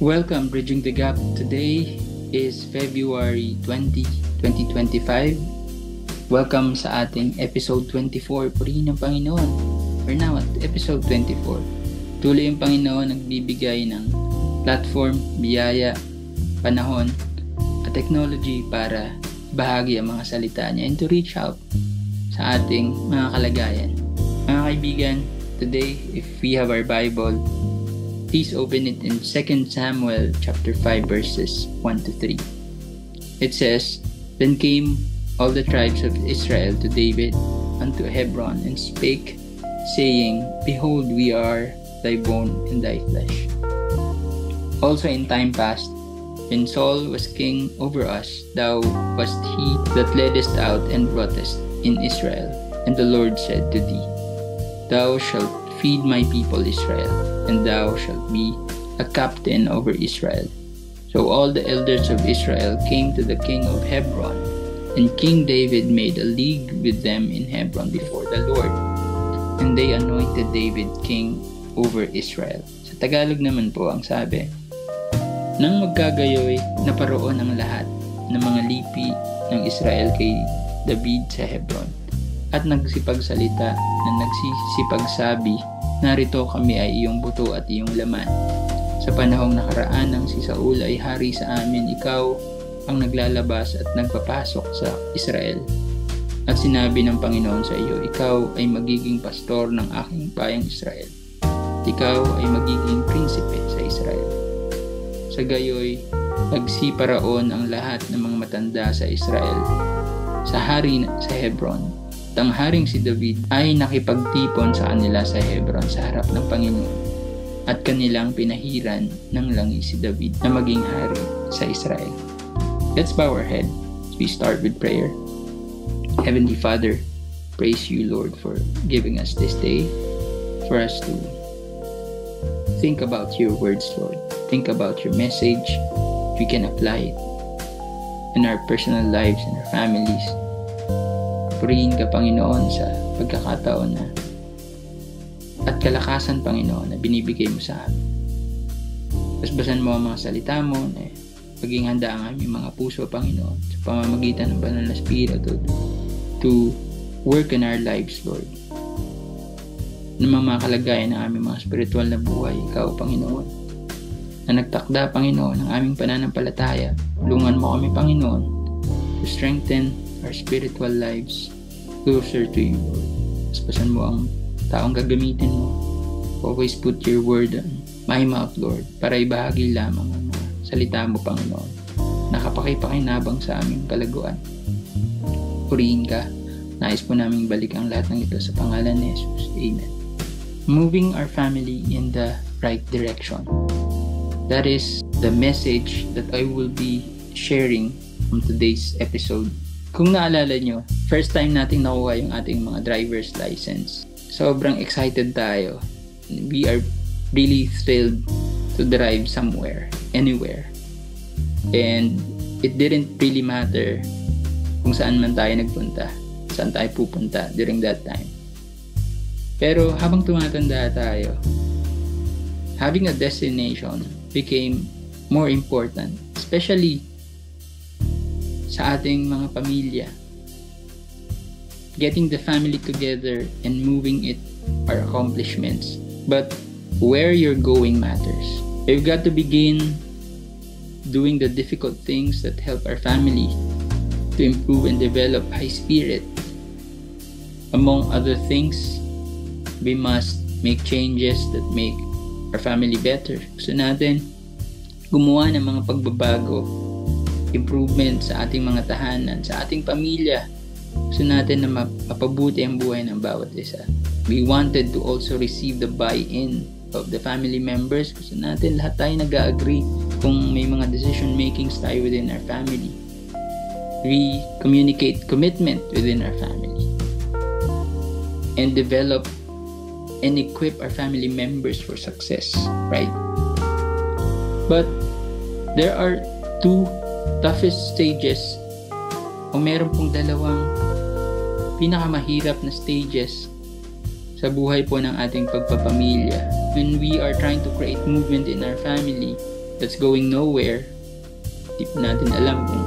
Welcome, Bridging the Gap. Today is February 20, 2025. Welcome sa ating episode 24, Purihin ng Panginoon. We're now at episode 24. Tuloy ang Panginoon nagbibigay ng platform, biyaya, panahon, at technology para bahagi ang mga salita niya and to reach out sa ating mga kalagayan. Mga kaibigan, today, if we have our Bible, please open it in 2 Samuel chapter 5 verses 1 to 3. It says, Then came all the tribes of Israel to David unto Hebron and spake, saying, Behold, we are thy bone and thy flesh. Also in time past, when Saul was king over us, thou wast he that leddest out and broughtest in Israel. And the Lord said to thee, Thou shalt feed my people Israel, and thou shalt be a captain over Israel. So all the elders of Israel came to the king of Hebron, and King David made a league with them in Hebron before the Lord. And they anointed David king over Israel. Sa Tagalog naman po ang sabi, Nang magkagayoy, naparoon ang lahat ng mga lipi ng Israel kay David sa Hebron, at nagsipagsalita na nagsisipagsabi, Narito kami ay iyong buto at iyong laman. Sa panahong nakaraan nang si Saul ay hari sa amin, ikaw ang naglalabas at nagpapasok sa Israel. At sinabi ng Panginoon sa iyo, Ikaw ay magiging pastor ng aking bayang Israel. At ikaw ay magiging prinsipe sa Israel. Sa gayoy, nagsiparaon ang lahat ng mga matanda sa Israel sa hari sa Hebron. At ang haring si David ay nakipagtipon sa kanila sa Hebron sa harap ng Panginoon, at kanilang pinahiran ng langis si David na maging hari sa Israel. Let's bow our head as we start with prayer. Heavenly Father, praise you, Lord, for giving us this day, for us to think about your words, Lord. Think about your message. We can apply it in our personal lives and our families. Purihin ka, Panginoon, sa pagkakataon na at kalakasan, Panginoon, na binibigay mo sa amin. Basbasan mo ang mga salita mo, na maging handa ang aming mga puso, Panginoon, sa pamamagitan ng banal na Espiritu to work in our lives, Lord. Ng mga kalagayan ng aming mga spiritual na buhay, Ikaw, Panginoon, na nagtakda, Panginoon, ng aming pananampalataya. Tulungan mo kami, Panginoon, to strengthen our spiritual lives closer to you, Lord. Basbasan mo ang taong gagamitin mo. Always put your word on my mouth, Lord, para ibahagi lamang ang mga salita mo, Panginoon, nakapakipakinabang sa aming kalaguan. Purihin ka. Nais po naming balik ang lahat ng ito sa pangalan ni Jesus. Amen. Moving our family in the right direction. That is the message that I will be sharing on today's episode. Kung naalala nyo, first time nating nakuha yung ating mga driver's license. Sobrang excited tayo. We are really thrilled to drive somewhere, anywhere. And it didn't really matter kung saan man tayo nagpunta, saan tayo pupunta during that time. Pero habang tumatanda tayo, having a destination became more important, especially sa ating mga pamilya. Getting the family together and moving it are accomplishments. But where you're going matters. We've got to begin doing the difficult things that help our family to improve and develop high spirit. Among other things, we must make changes that make our family better. Gusto natin gumawa ng mga pagbabago, improvement sa ating mga tahanan, sa ating pamilya. Gusto natin na mapabuti ang buhay ng bawat isa. We wanted to also receive the buy-in of the family members. Gusto natin lahat tayo nag-agree kung may mga decision makings tayo within our family. We communicate commitment within our family and develop and equip our family members for success, right? But there are two toughest stages, o meron pong dalawang pinakamahirap na stages sa buhay po ng ating pagpapamilya when we are trying to create movement in our family that's going nowhere. Di po natin alam kung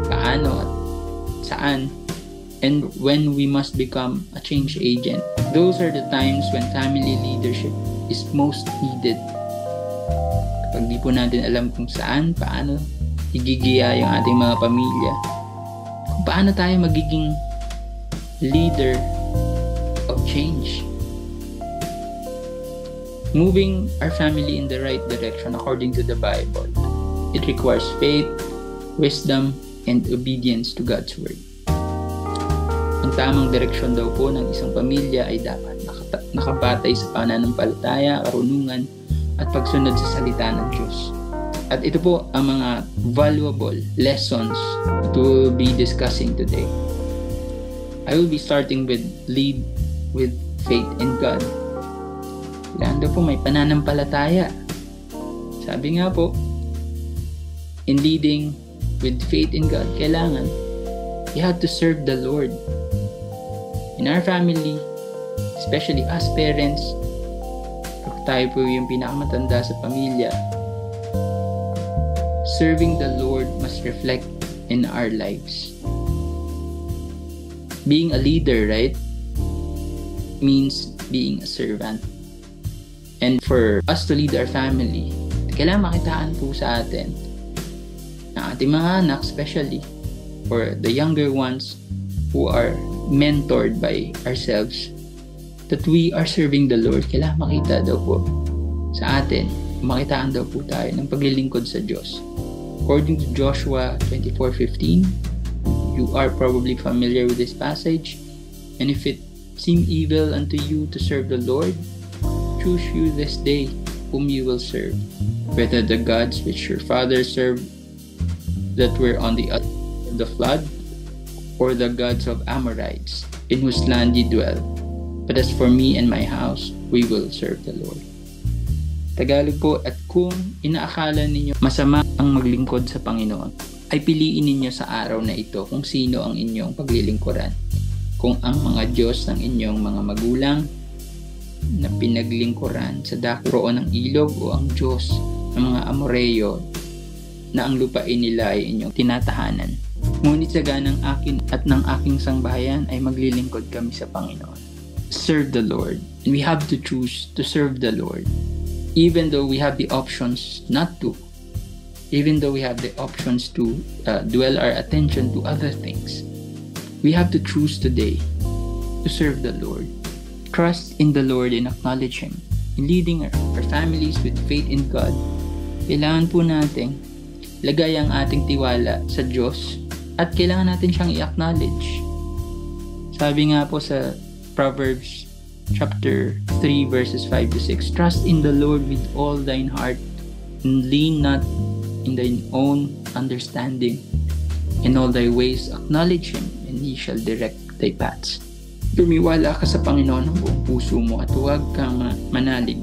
paano at saan. And when we must become a change agent. Those are the times when family leadership is most needed. Kapag di po natin alam kung saan, paano igigiya yung ating mga pamilya, kung paano tayo magiging leader of change. Moving our family in the right direction according to the Bible, it requires faith, wisdom, and obedience to God's Word. Ang tamang direksyon daw po ng isang pamilya ay dapat nakabatay sa pananampalataya, karunungan, at pagsunod sa salita ng Diyos. At ito po ang mga valuable lessons to will be discussing today. I will be starting with lead with faith in God. Kailangan daw po may pananampalataya. Sabi nga po, in leading with faith in God, kailangan you have to serve the Lord. In our family, especially us parents, kapag tayo po yung pinakamatanda sa pamilya, serving the Lord must reflect in our lives. Being a leader, right, means being a servant. And for us to lead our family, kailangan makitaan po sa atin ng ating mga anak, especially for the younger ones who are mentored by ourselves, that we are serving the Lord. Kailangan makita daw po sa atin, makitaan daw po tayo ng paglilingkod sa Diyos. According to Joshua 24:15, you are probably familiar with this passage. And if it seem evil unto you to serve the Lord, choose you this day whom you will serve, whether the gods which your fathers served that were on the other side of the flood, or the gods of Amorites, in whose land ye dwell. But as for me and my house, we will serve the Lord. Tagalog po, at kung inaakala ninyo masama ang maglingkod sa Panginoon, ay piliin ninyo sa araw na ito kung sino ang inyong paglilingkuran. Kung ang mga Diyos ng inyong mga magulang na pinaglingkuran sa dakroon ng ilog, o ang Diyos ng mga Amoreyo na ang lupain nila ay inyong tinatahanan. Ngunit sa ganang akin at ng aking sangbahayan ay maglilingkod kami sa Panginoon. Serve the Lord. And we have to choose to serve the Lord. Even though we have the options not to. Even though we have the options to dwell our attention to other things. We have to choose today to serve the Lord. Trust in the Lord and acknowledge Him. In leading our families with faith in God, kailangan po natin lagay ang ating tiwala sa Diyos at kailangan natin siyang i-acknowledge. Sabi nga po sa Proverbs chapter 3 verses 5 to 6, trust in the Lord with all thine heart and lean not in thine own understanding. In all thy ways acknowledge Him and He shall direct thy paths. Tumiwala ka sa Panginoon ng buong puso mo at huwag kang manalig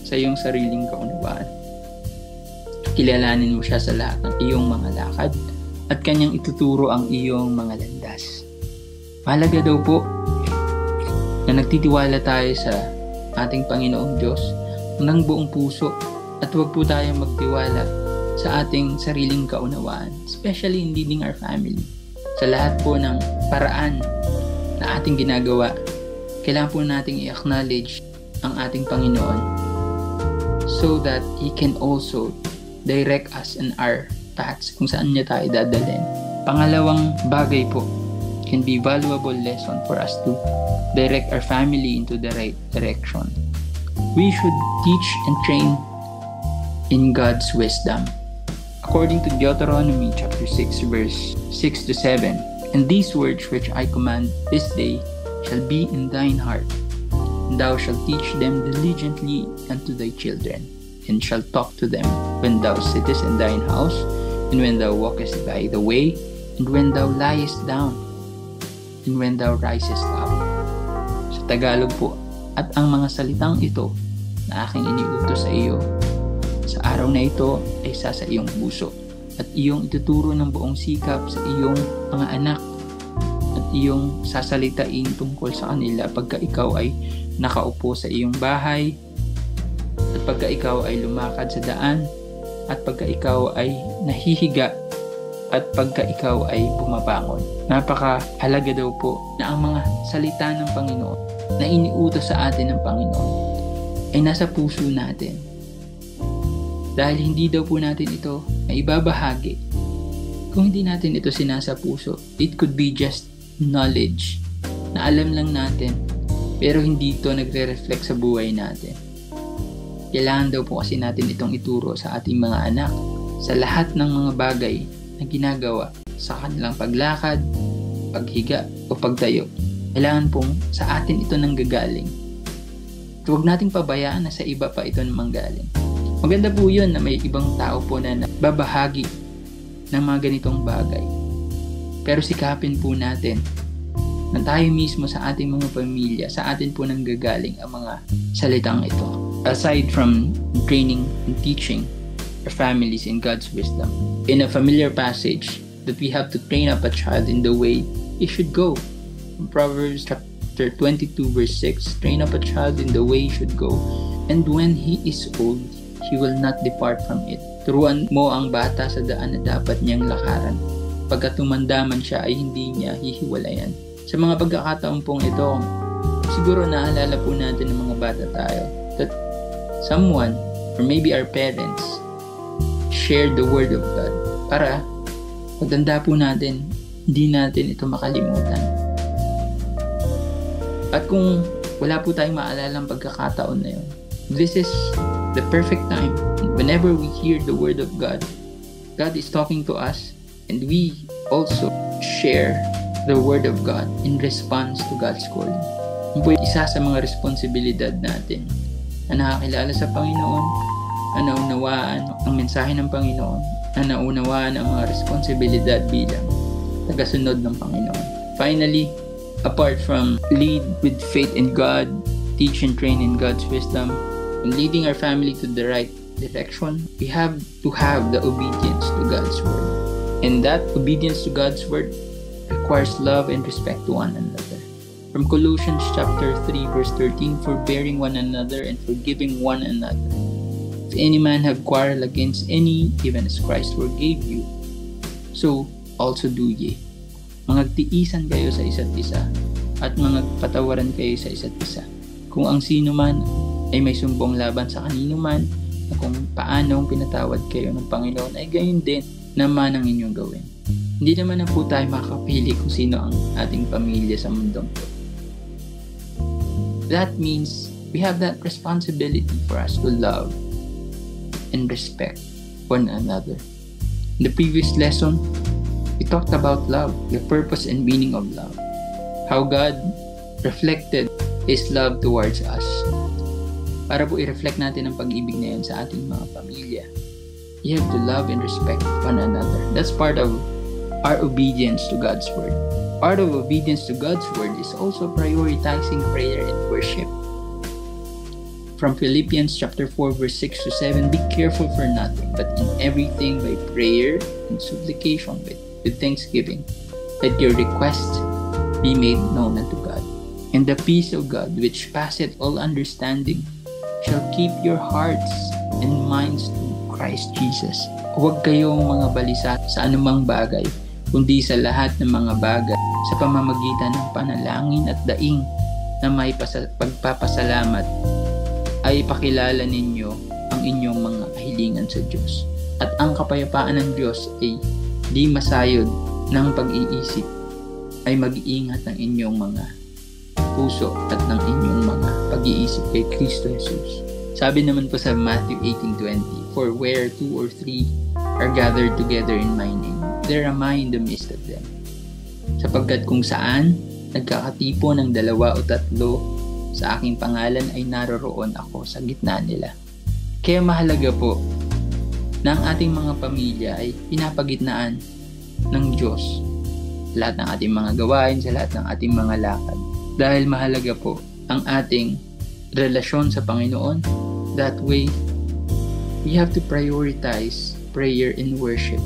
sa iyong sariling kaunawaan. Kilalanin mo siya sa lahat ng iyong mga lakad at kanyang ituturo ang iyong mga landas. Mahalaga daw po na nagtitiwala tayo sa ating Panginoong Diyos ng buong puso at huwag po tayong magtiwala sa ating sariling kaunawaan, especially in leading our family. Sa lahat po ng paraan na ating ginagawa, kailangan po nating i-acknowledge ang ating Panginoon so that He can also direct us in our paths kung saan niya tayo dadalhin. Pangalawang bagay po can be valuable lesson for us to direct our family into the right direction. We should teach and train in God's wisdom. According to Deuteronomy chapter 6 verse 6 to 7, and these words which I command this day shall be in thine heart, and thou shalt teach them diligently unto thy children, and shalt talk to them when thou sittest in thine house, and when thou walkest by the way, and when thou liest down, and when thou risest up. Sa Tagalog po, at ang mga salitang ito na aking iniutos sa iyo sa araw na ito ay sa iyong puso, at iyong ituturo ng buong sikap sa iyong mga anak, at iyong sasalitain tungkol sa kanila pagka ikaw ay nakaupo sa iyong bahay, at pagka ikaw ay lumakad sa daan, at pagka ikaw ay nahihiga at pagka ikaw ay bumabangon. Napakahalaga daw po na ang mga salita ng Panginoon na iniutos sa atin ng Panginoon ay nasa puso natin. Dahil hindi daw po natin ito na ibabahagi. Kung hindi natin ito sinasa puso, it could be just knowledge na alam lang natin pero hindi ito nagre-reflect sa buhay natin. Kailangan daw po kasi natin itong ituro sa ating mga anak sa lahat ng mga bagay na ginagawa sa kanilang paglakad, paghiga o pagtayo. Kailangan pong sa atin ito nanggagaling. Huwag nating pabayaan na sa iba pa ito manggaling. Maganda po yun na may ibang tao po na babahagi ng mga ganitong bagay. Pero sikapin po natin na tayo mismo sa ating mga pamilya, sa atin po nanggagaling ang mga salitang ito. Aside from training and teaching our families in God's wisdom, in a familiar passage that we have to train up a child in the way he should go. In Proverbs chapter 22 verse 6, train up a child in the way he should go, and when he is old, he will not depart from it. Turuan mo ang bata sa daan na dapat niyang lakaran. Pagka tumanda man siya ay hindi niya hihiwalayan. Sa mga pagkakataon pong ito, siguro naalala po natin ng mga bata tayo that someone, or maybe our parents, shared the Word of God para pagtanda po natin, hindi natin ito makalimutan. At kung wala po tayong maalalang pagkakataon na yun, this is the perfect time. Whenever we hear the Word of God, God is talking to us, and we also share the Word of God in response to God's calling. Yun po isa sa mga responsibilidad natin na nakakilala sa Panginoon, na naunawaan ang mensahe ng Panginoon, na naunawaan ang mga responsibilidad bilang tagasunod ng Panginoon. Finally, apart from lead with faith in God, teach and train in God's wisdom, and leading our family to the right direction, we have to have the obedience to God's Word. And that obedience to God's Word requires love and respect to one another. From Colossians chapter 3 verse 13, forbearing one another and forgiving one another. If any man have quarrel against any, even as Christ forgave you, so also do ye. Mangagtiisan kayo sa isa't isa at mangagpatawaran kayo sa isa't isa. Kung ang sino man ay may sumbong laban sa kanino man, na kung paanong pinatawad kayo ng Panginoon, ay gayon din naman ang inyong gawin. Hindi naman na po tayo makakapili kung sino ang ating pamilya sa mundong ito. That means we have that responsibility for us to love and respect one another. In the previous lesson, we talked about love, the purpose and meaning of love. How God reflected His love towards us. Para po i-reflect natin ang pag-ibig na yun sa ating mga pamilya, you have to love and respect one another. That's part of our obedience to God's Word. Part of obedience to God's Word is also prioritizing prayer and worship. From Philippians chapter 4 verse 6 to 7, be careful for nothing, but in everything by prayer and supplication with thanksgiving, that your requests be made known unto God. And the peace of God, which passeth all understanding, shall keep your hearts and minds through Christ Jesus. Huwag kayong mga balisa sa anumang bagay, kundi sa lahat ng mga bagay sa pamamagitan ng panalangin at daing na may pagpapasalamat ay ipakilala ninyo ang inyong mga kahilingan sa Diyos. At ang kapayapaan ng Diyos ay di masayod ng pag-iisip, ay mag-iingat ng inyong mga puso at ng inyong mga pag-iisip kay Kristo Jesus. Sabi naman po sa Matthew 18:20, for where 2 or 3 are gathered together in my name, there am I in the midst of them. Sapagkat kung saan nagkakatipo ng 2 o 3 sa aking pangalan ay naroroon ako sa gitna nila. Kaya mahalaga po na ang ating mga pamilya ay pinapagitnaan ng Diyos sa lahat ng ating mga gawain, sa lahat ng ating mga lakad. Dahil mahalaga po ang ating relasyon sa Panginoon. That way, we have to prioritize prayer and worship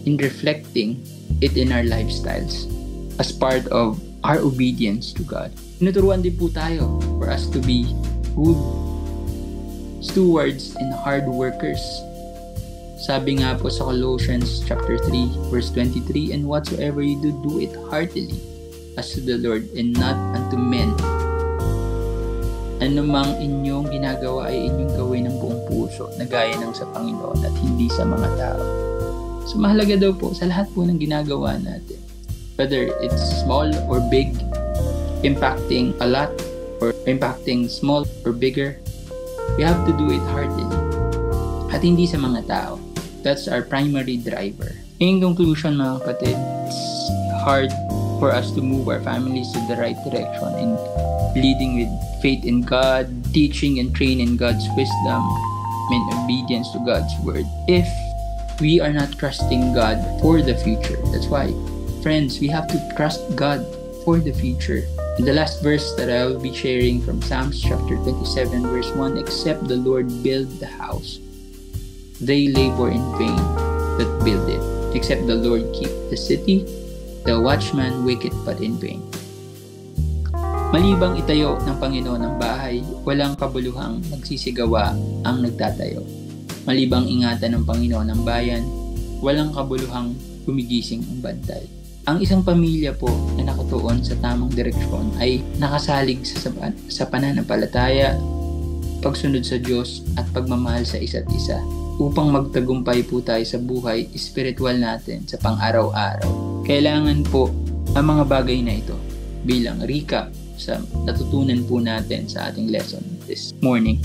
in reflecting it in our lifestyles as part of our obedience to God. Tinuturuan din po tayo for us to be good stewards and hard workers Sabi nga po sa Colossians chapter 3 verse 23, "And whatsoever you do, do it heartily as to the Lord and not unto men." Anumang inyong ginagawa ay inyong gawin ng buong puso na gaya ng sa Panginoon at hindi sa mga tao. So mahalaga daw po sa lahat po ng ginagawa natin, whether it's small or big, impacting a lot or impacting small or bigger, we have to do it heartily at hindi sa mga tao. That's our primary driver. In conclusion mga kapatid, it's hard for us to move our families to the right direction in leading with faith in God, teaching and training God's wisdom, and obedience to God's word if we are not trusting God for the future. That's why, friends, we have to trust God for the future. And the last verse that I will be sharing from Psalms chapter 27 verse 1, "Except the Lord build the house, they labor in vain that build it. Except the Lord keep the city, the watchman waketh but in vain." Malibang itayo ng Panginoon ang bahay, walang kabuluhang nagsisigawa ang nagtatayo. Malibang ingatan ng Panginoon ang bayan, walang kabuluhang gumigising ang bantay. Ang isang pamilya po na nakatuon sa tamang direksyon ay nakasalig sa pananampalataya, pagsunod sa Diyos at pagmamahal sa isa't isa upang magtagumpay po tayo sa buhay espiritual natin sa pang-araw-araw. Kailangan po ang mga bagay na ito bilang recap sa natutunan po natin sa ating lesson this morning.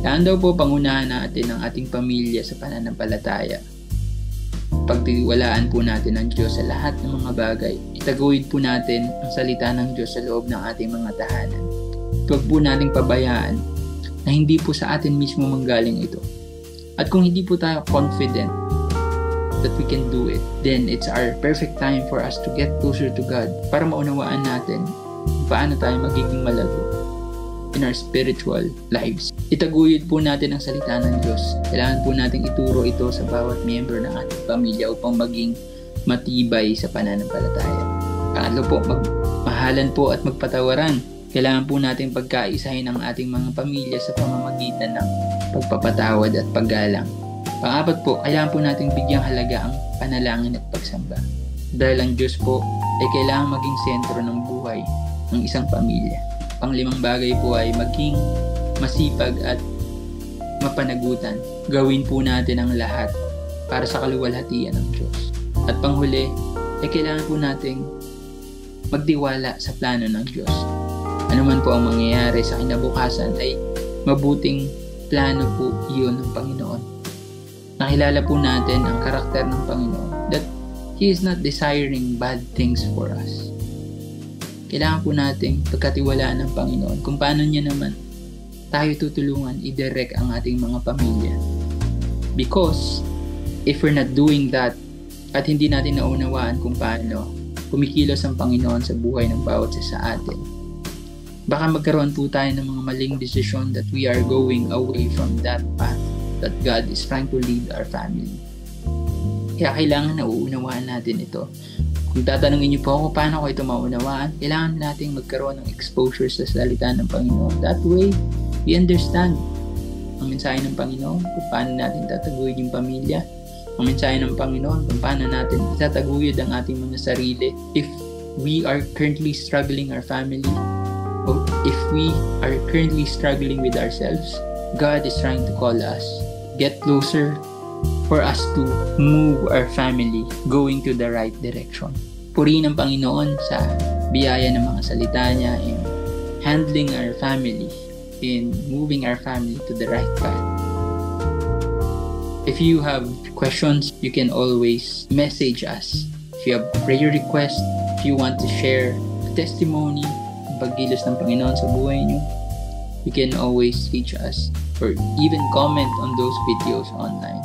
Kailangan daw po pangunahan natin ang ating pamilya sa pananampalataya. Pagtiwalaan po natin ang Diyos sa lahat ng mga bagay. Itaguyod po natin ang salita ng Diyos sa loob ng ating mga tahanan. Huwag po nating pabayaan na hindi po sa atin mismo manggaling ito. At kung hindi po tayo confident that we can do it, then it's our perfect time for us to get closer to God para maunawaan natin paano tayo magiging malago in our spiritual lives. Itaguyod po natin ang salita ng Diyos. Kailangan po nating ituro ito sa bawat miyembro ng ating pamilya upang maging matibay sa pananampalataya. Pangatlo po, magmahalan po at magpatawaran. Kailangan po nating pagkaisahin ang ating mga pamilya sa pamamagitan ng pagpapatawad at paggalang. Pang-apat po, kailangan po nating bigyang halaga ang panalangin at pagsamba. Dahil ang Diyos po ay kailangan maging sentro ng buhay ng isang pamilya. Pang-limang bagay po ay maging masipag at mapanagutan. Gawin po natin ang lahat para sa kaluwalhatian ng Diyos. At panghuli, ay kailangan po nating magtiwala sa plano ng Diyos. Ano man po ang mangyayari sa kinabukasan ay mabuting plano po iyon ng Panginoon. Nakilala po natin ang karakter ng Panginoon that He is not desiring bad things for us. Kailangan po nating pagkatiwalaan ng Panginoon kung paano niya naman tayo tutulungan i-direct ang ating mga pamilya. Because if we're not doing that at hindi natin naunawaan kung paano kumikilos ang Panginoon sa buhay ng bawat isa sa atin, baka magkaroon po tayo ng mga maling desisyon that we are going away from that path that God is trying to lead our family. Kaya kailangan nauunawaan natin ito. Kung tatanungin niyo po ako paano ko ito maunawaan, kailangan nating magkaroon ng exposure sa salita ng Panginoon. That way, we understand ang mensahe ng Panginoon, kung paano natin tataguyod yung pamilya, ang mensahe ng Panginoon, kung paano natin tataguyod ang ating mga sarili. If we are currently struggling our family, or if we are currently struggling with ourselves, God is trying to call us, get closer, for us to move our family going to the right direction. Purihin ang Panginoon sa biyaya ng mga salita niya in handling our family, in moving our family to the right path. If you have questions, you can always message us. If you have prayer requests, if you want to share a testimony, ang pagkilos ng Panginoon sa buhay niyo, you can always reach us or even comment on those videos online.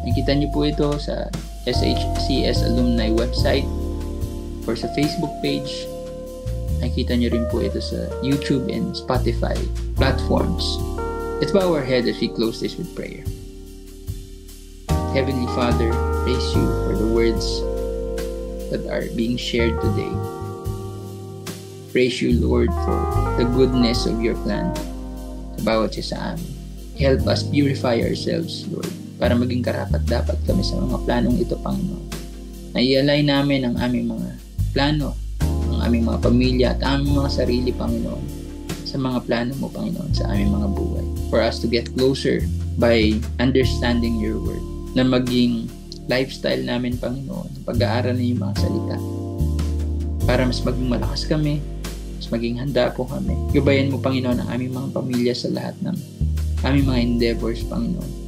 Nakikita niyo po ito sa SHCS Alumni website or sa Facebook page. Nakikita niyo rin po ito sa YouTube and Spotify platforms. Let's bow our head as we close this with prayer. Heavenly Father, praise you for the words that are being shared today. Praise you, Lord, for the goodness of your plan sa bawat isa sa amin. Help us purify ourselves, Lord, para maging karapat-dapat kami sa mga planong ito, Panginoon. Na-i-align namin ang aming mga plano, ang aming mga pamilya at aming mga sarili, Panginoon, sa mga plano mo, Panginoon, sa aming mga buhay. For us to get closer by understanding your word, na maging lifestyle namin, Panginoon, pag-aaral na yung mga salita, para mas maging malakas kami, mas maging handa po kami. Gabayan mo, Panginoon, ang aming mga pamilya sa lahat ng aming mga endeavors, Panginoon,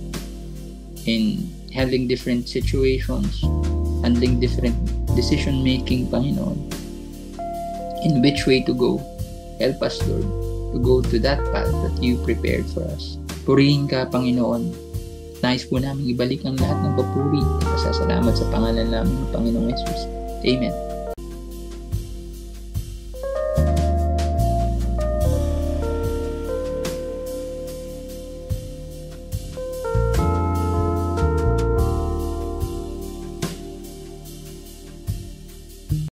in handling different situations, handling different decision-making, Panginoon, in which way to go. Help us, Lord, to go to that path that you prepared for us. Purihin ka, Panginoon. Nais po namin ibalik ang lahat ng papuri at pasasalamat sa pangalan namin ng Panginoong Jesus. Amen.